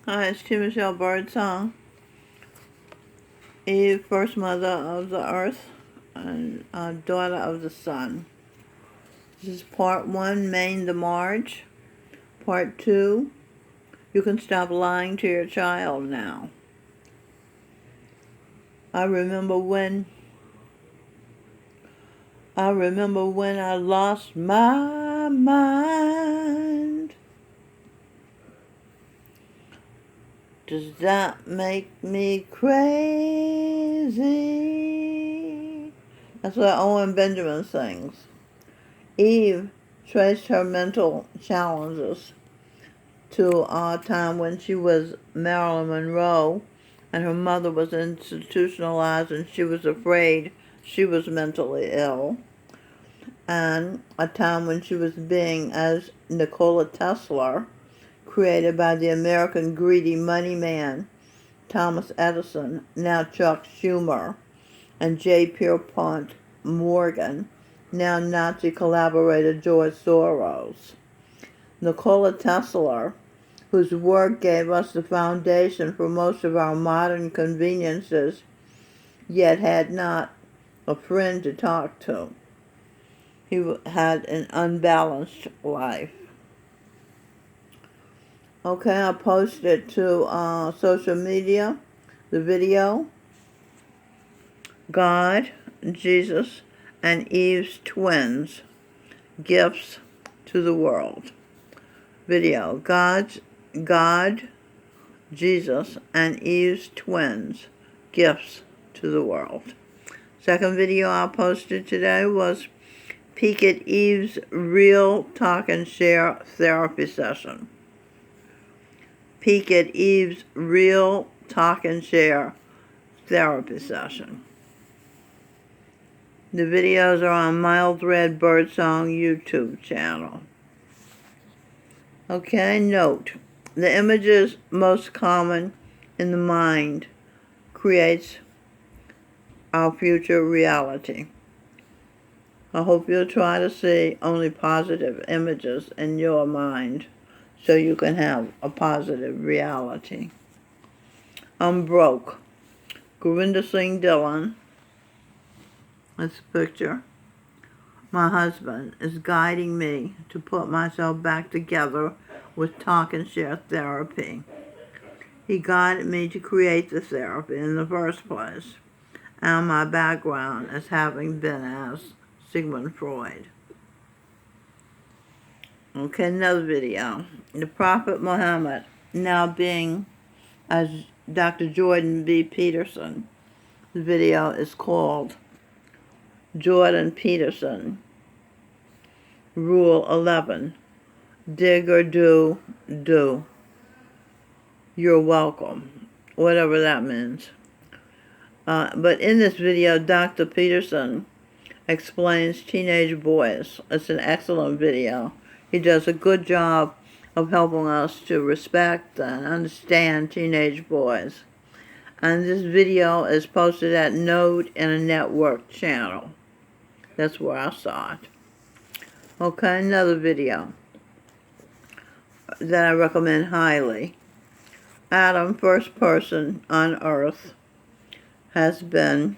Hi, it's T. Michelle Birdsong. Eve, first mother of the earth and daughter of the sun. This is part 1, Maine the March. Part 2, you can stop lying to your child now. I remember when I lost my mind. Does that make me crazy? That's what Owen Benjamin sings. Eve traced her mental challenges to a time when she was Marilyn Monroe and her mother was institutionalized and she was afraid she was mentally ill, and a time when she was being as Nikola Tesla, created by the American greedy money man Thomas Edison, now Chuck Schumer, and J. Pierpont Morgan, now Nazi collaborator George Soros. Nikola Tesla, whose work gave us the foundation for most of our modern conveniences, yet had not a friend to talk to. He had an unbalanced life. Okay, I posted to social media the video. God, Jesus, and Eve's twins, gifts to the world. Video. God, Jesus, and Eve's twins, gifts to the world. Second video I posted today was peek at Eve's real talk and share therapy session. Peek at Eve's real talk and share therapy session. The videos are on Mild Red Birdsong YouTube channel. Okay, note, the images most common in the mind creates our future reality. I hope you'll try to see only positive images in your mind so you can have a positive reality. I'm broke. Gurinder Singh Dhillon, this picture. My husband is guiding me to put myself back together with talk and share therapy. He guided me to create the therapy in the first place, and my background as having been as Sigmund Freud. Okay, another video. The Prophet Muhammad, now being as Dr. Jordan B. Peterson. The video is called Jordan Peterson, Rule 11. Dig or do. You're welcome. Whatever that means. But in this video, Dr. Peterson explains teenage boys. It's an excellent video. He does a good job of helping us to respect and understand teenage boys. And this video is posted at Node in a Network channel. That's where I saw it. Okay, another video that I recommend highly. Adam, first person on Earth, has been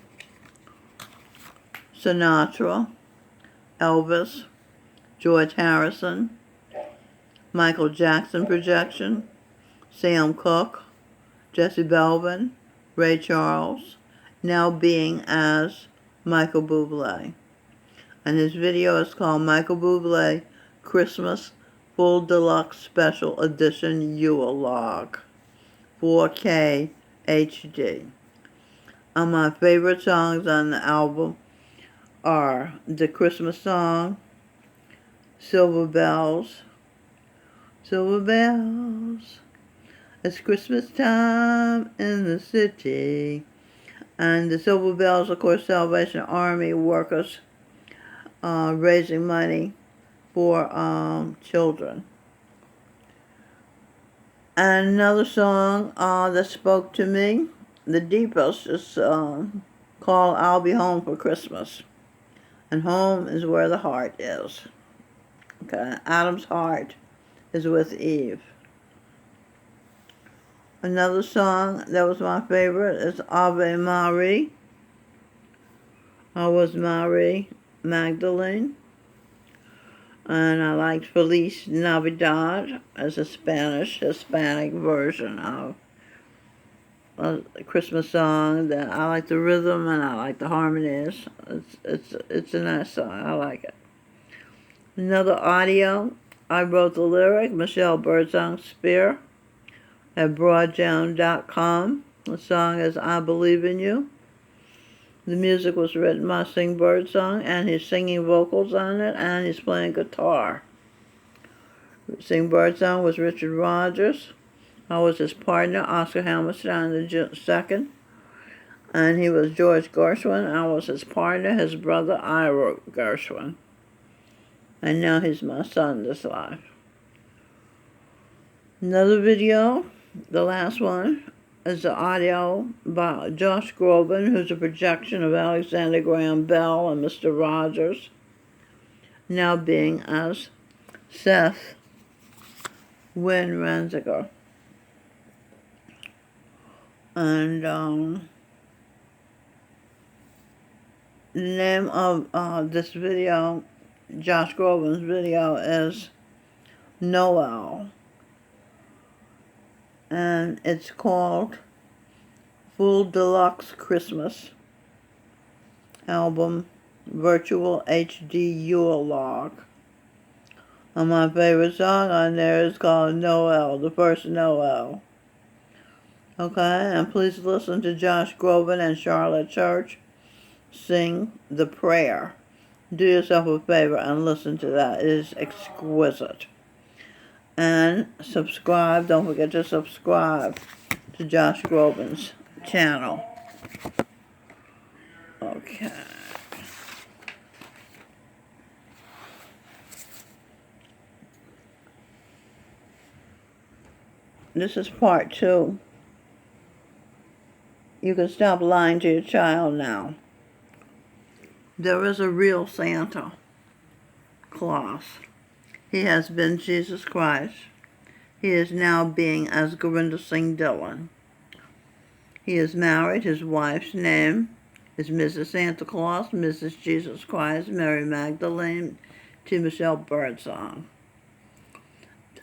Sinatra, Elvis, George Harrison, Michael Jackson projection, Sam Cooke, Jesse Belvin, Ray Charles, now being as Michael Bublé. And this video is called Michael Bublé Christmas Full Deluxe Special Edition Yule Log, 4K HD. And my favorite songs on the album are the Christmas song, Silver Bells, Silver Bells, it's Christmas time in the city. And the Silver Bells, of course, Salvation Army workers raising money for children. And another song that spoke to me the deepest is called I'll Be Home for Christmas. And home is where the heart is. Okay, Adam's heart is with Eve. Another song that was my favorite is Ave Maria. I was Mary Magdalene. And I liked Feliz Navidad as a Hispanic version of a Christmas song. That I like the rhythm and I like the harmonies. It's a nice song. I like it. Another audio. I wrote the lyric. Michelle Birdsong Spear at broaddown.com. The song is I Believe in You. The music was written by Sing Birdsong, and he's singing vocals on it, and he's playing guitar. Sing Birdsong was Richard Rogers. I was his partner, Oscar Hammerstein II. And he was George Gershwin. I was his partner, his brother, Ira Gershwin. And now he's my son this life. Another video, the last one, is the audio by Josh Groban, who's a projection of Alexander Graham Bell and Mr. Rogers, now being as Seth Wynn Renziger. And the name of this video, Josh Groban's video, is Noel. And it's called Full Deluxe Christmas Album Virtual HD Yule Log. And my favorite song on there is called Noel, the first Noel. Okay, and please listen to Josh Groban and Charlotte Church sing The Prayer. Do yourself a favor and listen to that. It is exquisite. And subscribe. Don't forget to subscribe to Josh Groban's channel. Okay. This is part 2. You can stop lying to your child now. There is a real Santa Claus. He has been Jesus Christ. He is now being as Gurinder Singh Dillon. He is married. His wife's name is Mrs. Santa Claus, Mrs. Jesus Christ, Mary Magdalene, to Michelle Birdsong.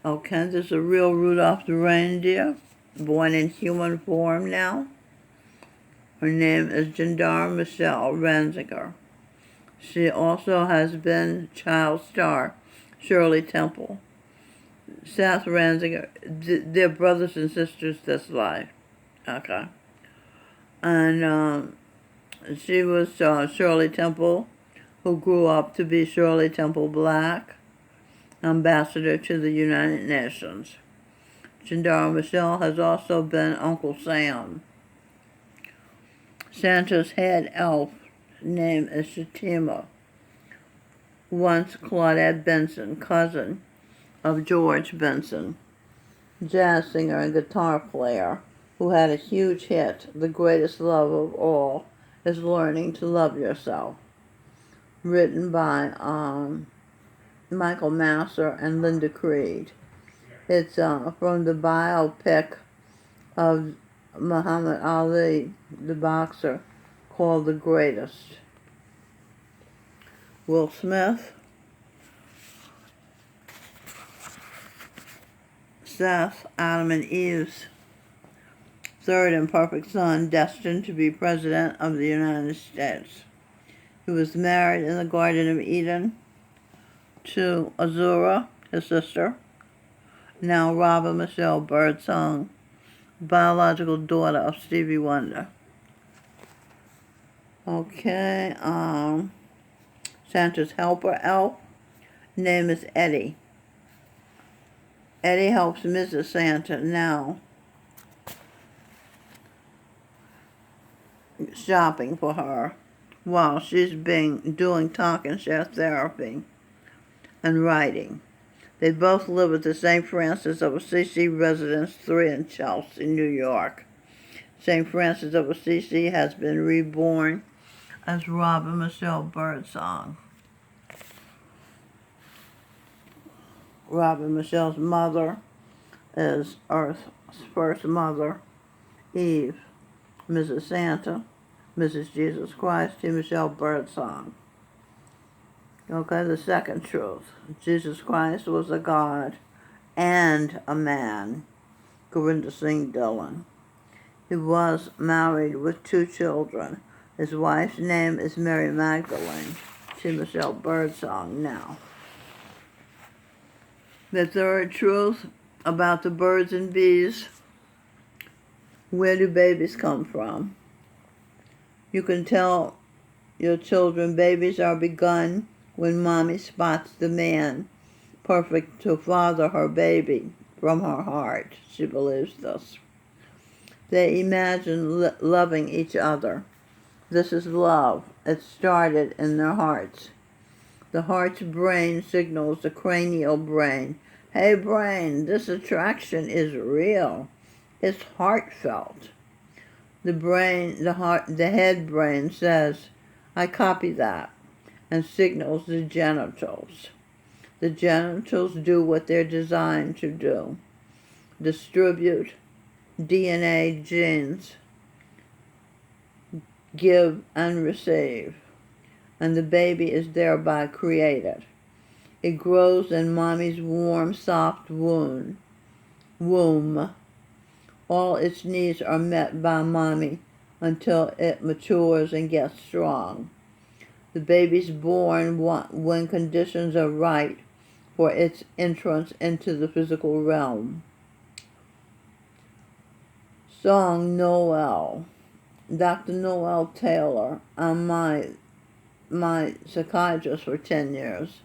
Okay, there's a real Rudolph the reindeer, born in human form now. Her name is Jandara Michelle Renziger. She also has been child star Shirley Temple. Seth Renziger, they're brothers and sisters this life. Okay. And she was Shirley Temple, who grew up to be Shirley Temple Black, ambassador to the United Nations. Jandara Michelle has also been Uncle Sam. Santa's head elf name is Shatima. Once Claudette Benson, cousin of George Benson, jazz singer and guitar player who had a huge hit, The Greatest Love of All is Learning to Love Yourself, written by Michael Masser and Linda Creed. It's from the biopic of Muhammad Ali, the boxer, called The Greatest. Will Smith, Seth, Adam and Eve's third and perfect son, destined to be President of the United States. He was married in the Garden of Eden to Azura, his sister, now Robin Michelle Birdsong, biological daughter of Stevie Wonder. Okay, Santa's helper elf, name is Eddie. Eddie helps Mrs. Santa now shopping for her while she's been doing talk and share therapy and writing. They both live at the St. Francis of Assisi Residence 3 in Chelsea, New York. St. Francis of Assisi has been reborn as Robin Michelle Birdsong. Robin Michelle's mother is Earth's first mother, Eve, Mrs. Santa, Mrs. Jesus Christ, T. Michelle Birdsong. Okay, the second truth. Jesus Christ was a God and a man, Gurinder Singh Dillon. He was married with 2 children. His wife's name is Mary Magdalene. T. Michelle Birdsong now. The third truth about the birds and bees. Where do babies come from? You can tell your children babies are begun when mommy spots the man perfect to father her baby from her heart. She believes this. They imagine loving each other. This is love. It started in their hearts. The heart's brain signals the cranial brain. Hey brain, this attraction is real. It's heartfelt. The head brain says, I copy that, and signals the genitals. The genitals do what they're designed to do. Distribute DNA genes, give and receive, and the baby is thereby created. It grows in mommy's warm, soft womb. All its needs are met by mommy until it matures and gets strong. The baby's born when conditions are right for its entrance into the physical realm. Song Noel. Dr. Noel Taylor, I'm my psychiatrist for 10 years.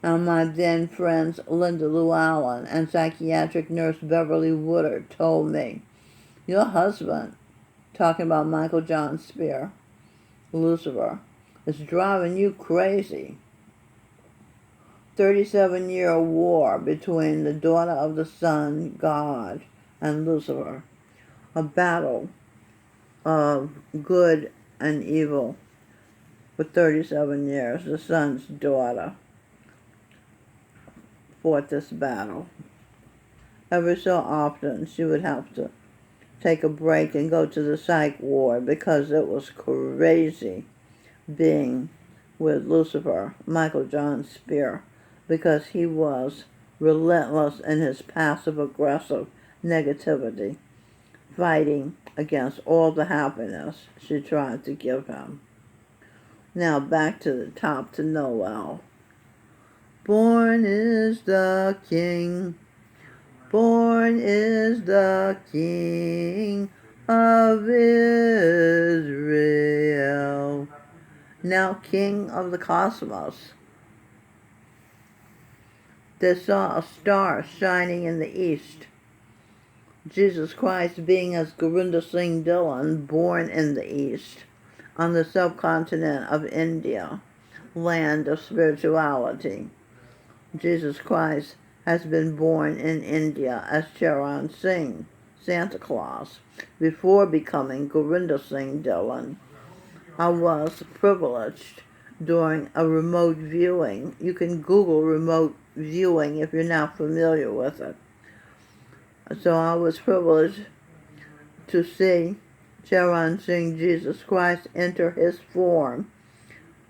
And my then friends Linda Llewellyn and psychiatric nurse Beverly Woodard told me, your husband, talking about Michael John Spear, Lucifer, is driving you crazy. 37-year war between the daughter of the sun, God, and Lucifer. A battle of good and evil for 37 years. The sun's daughter fought this battle. Every so often she would have to take a break and go to the psych ward because it was crazy being with Lucifer, Michael John Spear, because he was relentless in his passive-aggressive negativity, fighting against all the happiness she tried to give him. Now back to the top to Noel. Born is the King, born is the King of Israel, now King of the cosmos. They saw a star shining in the east. Jesus Christ being as Gurinder Singh Dillon, born in the east, on the subcontinent of India, land of spirituality. Jesus Christ has been born in India as Charan Singh, Santa Claus, before becoming Gurinder Singh Dillon. I was privileged during a remote viewing. You can Google remote viewing if you're not familiar with it. So I was privileged to see Charan Singh, Jesus Christ, enter his form,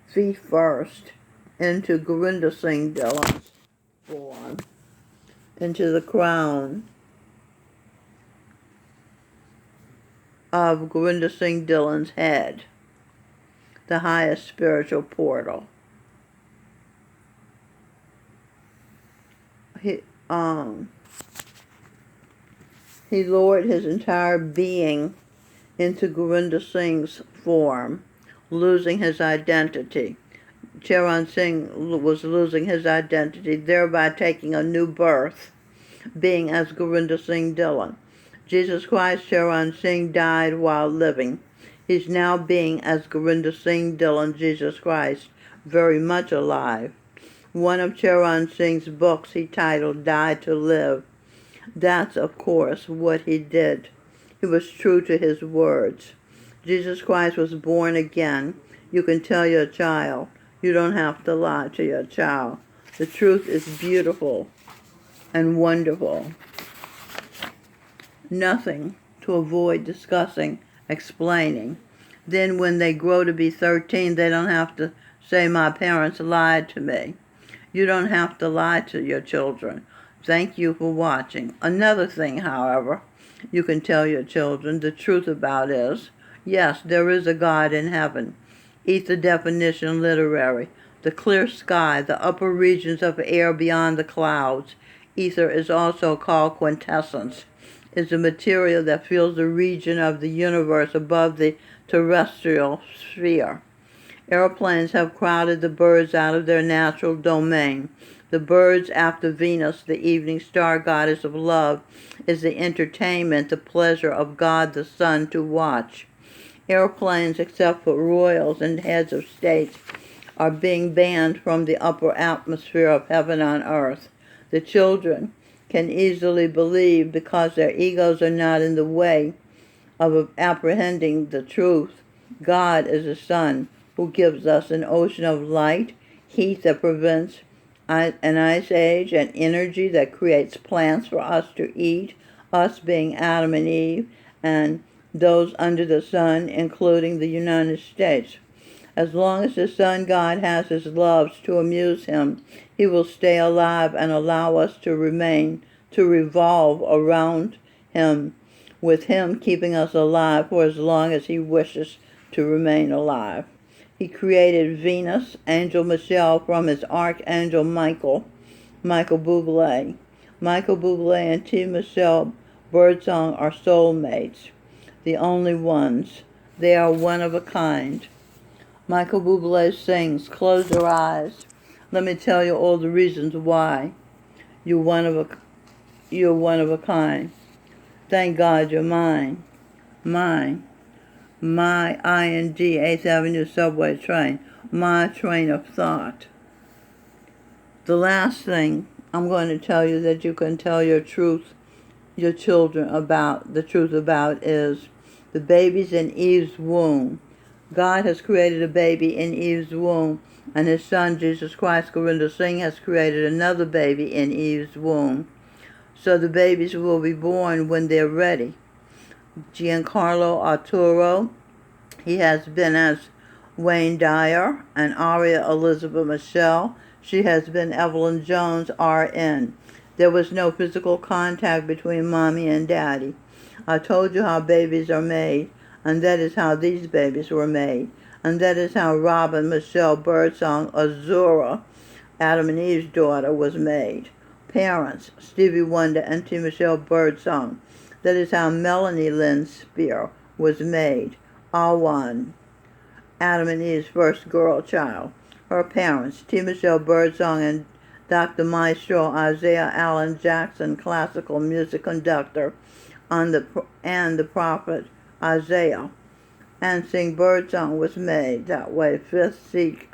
feet first, into Gurinder Singh Dillon's form, into the crown of Gurinder Singh Dillon's head, the highest spiritual portal. He lowered his entire being into Gurinder Singh's form, losing his identity. Charan Singh was losing his identity, thereby taking a new birth, being as Gurinder Singh Dillon. Jesus Christ, Charan Singh, died while living. He's now being as Gurinder Singh Dillon, Jesus Christ, very much alive. One of Charan Singh's books he titled Die to Live. That's, of course, what he did. He was true to his words. Jesus Christ was born again. You can tell your child. You don't have to lie to your child. The truth is beautiful and wonderful. nothing to avoid discussing, explaining. Then when they grow to be 13, they don't have to say, my parents lied to me. You don't have to lie to your children. Thank you for watching. Another thing, however, you can tell your children the truth about is, yes, there is a God in heaven. Eat the definition literary. The clear sky, the upper regions of air beyond the clouds. Ether is also called quintessence, is the material that fills the region of the universe above the terrestrial sphere. Airplanes have crowded the birds out of their natural domain. The birds after Venus, the evening star goddess of love, is the entertainment, the pleasure of God the Sun to watch. Airplanes, except for royals and heads of states, are being banned from the upper atmosphere of heaven on earth. The children can easily believe because their egos are not in the way of apprehending the truth. God is the sun who gives us an ocean of light, heat that prevents an ice age, and energy that creates plants for us to eat, us being Adam and Eve, and those under the sun, including the United States. As long as the sun god has his loves to amuse him, he will stay alive and allow us to revolve around him, with him keeping us alive for as long as he wishes to remain alive. He created Venus, Angel Michelle, from his archangel Michael Bublé. Michael Bublé and T. Michelle Birdsong are soulmates, the only ones. They are one of a kind. Michael Bublé sings, close your eyes. Let me tell you all the reasons why you're one of a kind. Thank God you're mine. Mine. My ING 8th Avenue subway train. My train of thought. The last thing I'm going to tell you that you can tell your children about, the truth about, is the babies in Eve's womb. God has created a baby in Eve's womb, and his son, Jesus Christ, Gurinder Singh, has created another baby in Eve's womb. So the babies will be born when they're ready. Giancarlo Arturo, he has been as Wayne Dyer, and Aria Elizabeth Michelle. She has been Evelyn Jones, RN. There was no physical contact between mommy and daddy. I told you how babies are made, and that is how these babies were made. And that is how Robin Michelle Birdsong Azura, Adam and Eve's daughter, was made. Parents, Stevie Wonder and T. Michelle Birdsong. That is how Melanie Lynn Spear was made. Awan, Adam and Eve's first girl child. Her parents, T. Michelle Birdsong and Dr. Maestro Isaiah Allen Jackson, classical music conductor, and the prophet Isaiah. And Singh Birdsong was made that way. Fifth Sikh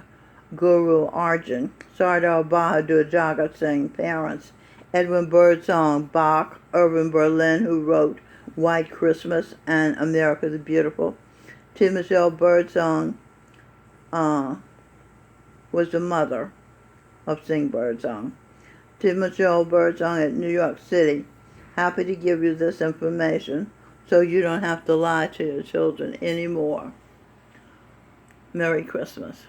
Guru Arjan, Sardar Bahadur Jagat Singh, parents, Edwin Birdsong, Bach, Irving Berlin, who wrote White Christmas and America the Beautiful. T. Michelle Birdsong was the mother of Singh Birdsong. T. Michelle Birdsong at New York City. Happy to give you this information so you don't have to lie to your children anymore. Merry Christmas.